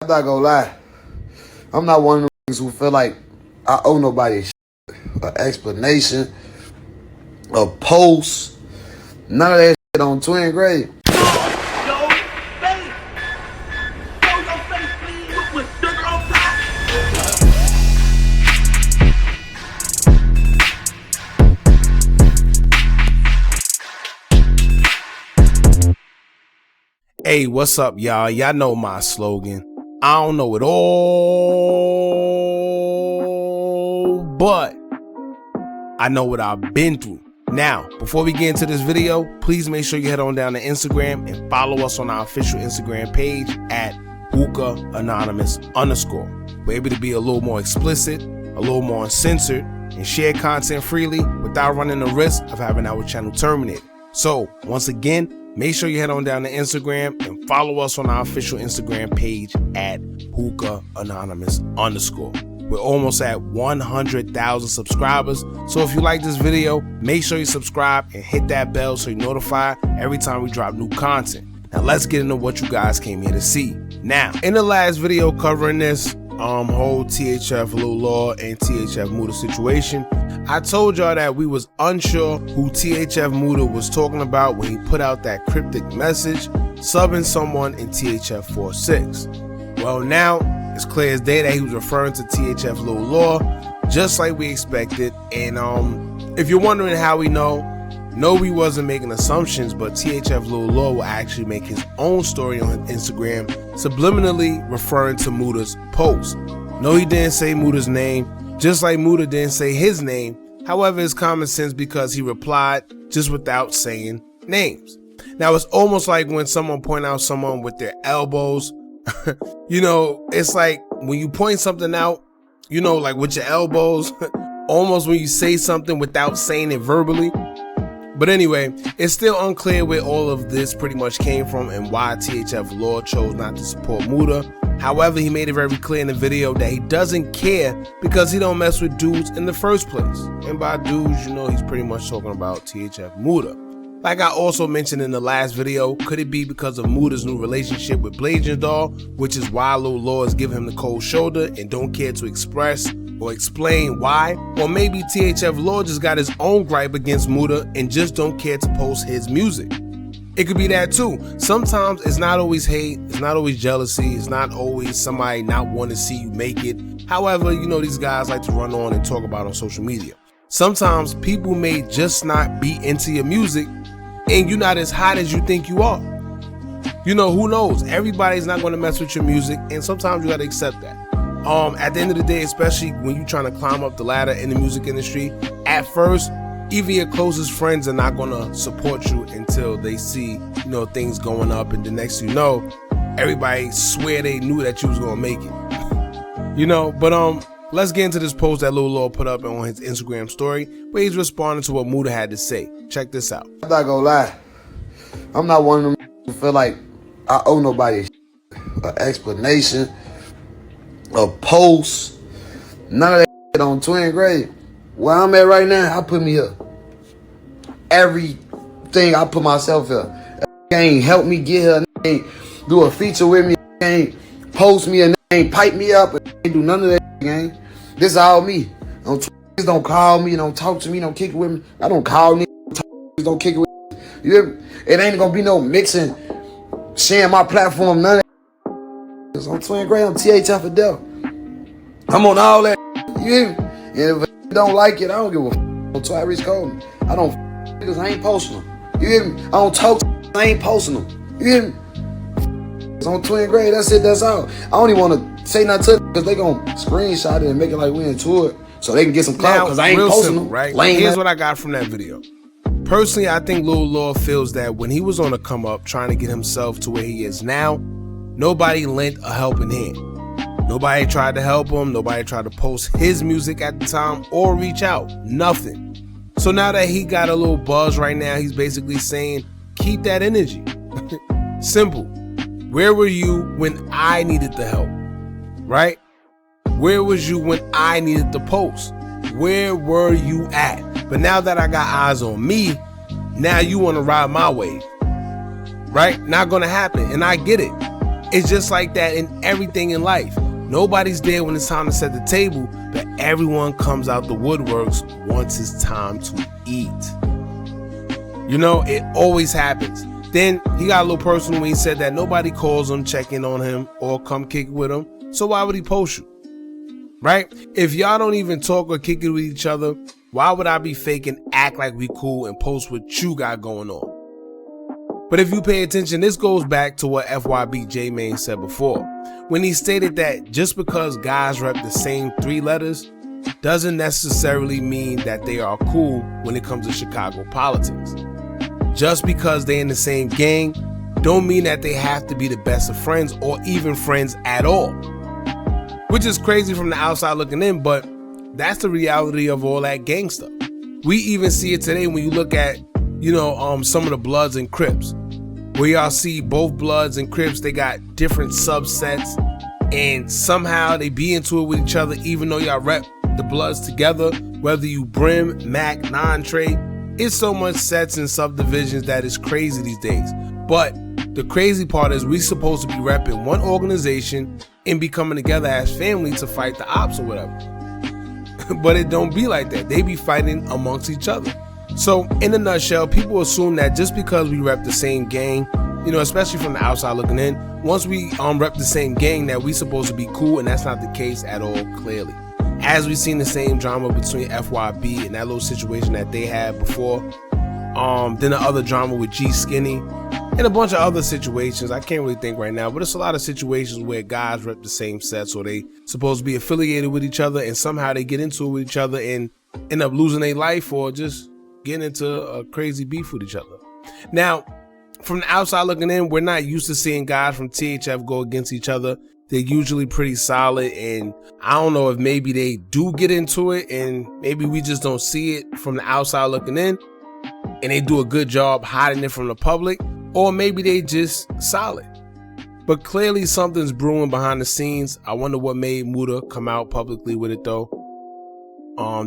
I'm not gonna lie. I'm not one of them niggas who feel like I owe nobody an explanation, a post, none of that shit on twin grade. Hey, what's up, y'all? Y'all know my slogan. I don't know it all, but I know what I've been through. Now, before we get into this video, please make sure you head on down to Instagram and follow us on our official Instagram page at Hookah Anonymous _. We're able to be a little more explicit, a little more uncensored, and share content freely without running the risk of having our channel terminated. So, once again, make sure you head on down to Instagram and follow us on our official Instagram page at Hookah Anonymous _. We're almost at 100,000 subscribers. So if you like this video, make sure you subscribe and hit that bell so you're notified every time we drop new content. Now let's get into what you guys came here to see. Now, in the last video covering this whole THF Lil and THF Mooda situation, I told y'all that we was unsure who THF Mooda was talking about when he put out that cryptic message subbing someone in THF 46. Well, now it's clear as day that he was referring to THF Lil, just like we expected. And if you're wondering how we know, no, we wasn't making assumptions, but THF Lil will actually make his own story on his Instagram, subliminally referring to Mooda's post. No, he didn't say Mooda's name, just like Mooda didn't say his name. However, it's common sense because he replied just without saying names. Now, it's almost like when someone point out someone with their elbows. You know, it's like when you point something out, you know, like with your elbows, almost when you say something without saying it verbally. But anyway, it's still unclear where all of this pretty much came from and why THF Lil chose not to support Mooda. However, he made it very clear in the video that he doesn't care because he don't mess with dudes in the first place. And by dudes, you know, he's pretty much talking about THF Mooda. Like I also mentioned in the last video, could it be because of Mooda's new relationship with Doll, which is why Lil is giving him the cold shoulder and don't care to express or explain why? Or maybe THF Lil just got his own gripe against Mooda and just don't care to post his music. It could be that too. Sometimes it's not always hate, it's not always jealousy, it's not always somebody not wanting to see you make it. However, you know, these guys like to run on and talk about on social media. Sometimes people may just not be into your music and you're not as hot as you think you are. You know, who knows? Everybody's not going to mess with your music, and sometimes you got to accept that. At the end of the day, especially when you're trying to climb up the ladder in the music industry, at first, even your closest friends are not going to support you until they see, you know, things going up, and the next thing you know, everybody swear they knew that you was going to make it. You know, but let's get into this post that Lil put up on his Instagram story where he's responding to what Mooda had to say. Check this out. I'm not gonna lie. I'm not one of them who feel like I owe nobody an explanation, a post, none of that shit on twin grade. Where I'm at right now, I put me here. Everything I put myself here. Ain't help me get here, ain't do a feature with me, ain't post me, and ain't pipe me up, ain't do none of that. Gang. This is all me. Don't call me, don't talk to me, don't kick it with me. I don't call me, don't kick it with me. You hear me? It ain't gonna be no mixing, sharing my platform, none of that. It's on twin grade, on THF Lil. I'm on all that. You hear me? And if you don't like it, I don't give a f. Tyrese called me. I don't because I ain't posting them. You hear me? I don't talk to I ain't posting them. You hear me? It's on twin grade, that's it, that's all. I don't even want to say nothing to them because they gonna screenshot it and make it like we into it so they can get some clout because I ain't posting them. Right? Here's what I got from that video. Personally, I think Lil feels that when he was on the come up trying to get himself to where he is now, nobody lent a helping hand. Nobody tried to help him. Nobody tried to post his music at the time or reach out. Nothing. So now that he got a little buzz right now, he's basically saying, keep that energy. Simple. Where were you when I needed the help? Right? Where was you when I needed the post? Where were you at? But now that I got eyes on me, now you want to ride my wave. Right? Not gonna happen. And I get it. It's just like that in everything in life. Nobody's there when it's time to set the table, but everyone comes out the woodworks once it's time to eat. You know, it always happens. Then he got a little personal when he said that nobody calls him, check in on him, or come kick it with him. So why would he post you? Right? If y'all don't even talk or kick it with each other, why would I be fake and act like we cool and post what you got going on? But if you pay attention, this goes back to what FYB J-Mane said before, when he stated that just because guys rep the same 3 letters doesn't necessarily mean that they are cool when it comes to Chicago politics. Just because they're in the same gang don't mean that they have to be the best of friends or even friends at all. Which is crazy from the outside looking in, but that's the reality of all that gang stuff. We even see it today when you look at, some of the Bloods and Crips, where y'all see both Bloods and Crips, they got different subsets, and somehow they be into it with each other, even though y'all rep the Bloods together, whether you Brim, Mac, non-Trey. It's so much sets and subdivisions that is crazy these days. But the crazy part is we supposed to be repping one organization and be coming together as family to fight the ops or whatever. But it don't be like that. They be fighting amongst each other. So in a nutshell, people assume that just because we rep the same gang, especially from the outside looking in, once we rep the same gang that we supposed to be cool, and that's not the case at all, clearly. As we've seen the same drama between FYB and that little situation that they had before, then the other drama with G Skinny, and a bunch of other situations. I can't really think right now, but it's a lot of situations where guys rep the same sets, or they supposed to be affiliated with each other, and somehow they get into it with each other and end up losing their life or just getting into a crazy beef with each other. Now, from the outside looking in, we're not used to seeing guys from THF go against each other. They're usually pretty solid, and I don't know if maybe they do get into it and maybe we just don't see it from the outside looking in, and they do a good job hiding it from the public, or maybe they just solid. But clearly something's brewing behind the scenes. I wonder what made Mooda come out publicly with it though.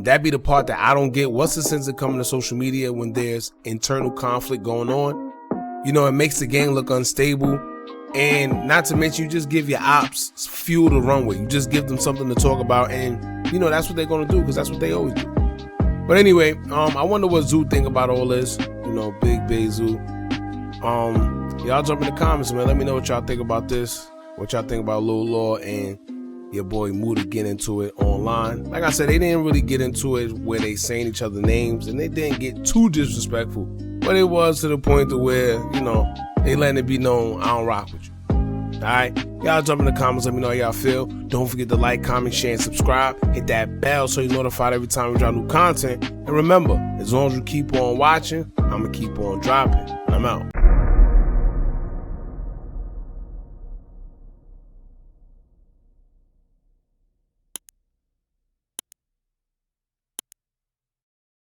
That'd be the part that I don't get. What's the sense of coming to social media when there's internal conflict going on? It makes the gang look unstable. And not to mention, you just give your ops fuel to run with. You just give them something to talk about, and that's what they're gonna do, because that's what they always do. But anyway, I wonder what Zoo think about all this. Big Bay Zoo. Y'all jump in the comments, man. Let me know what y'all think about this. What y'all think about Lil Law and your boy Mooda getting into it online. Like I said, they didn't really get into it where they saying each other names, and they didn't get too disrespectful. But it was to the point to where, they letting it be known, I don't rock with you. Alright? Y'all jump in the comments, let me know how y'all feel. Don't forget to like, comment, share, and subscribe. Hit that bell so you're notified every time we drop new content. And remember, as long as you keep on watching, I'm going to keep on dropping. And I'm out.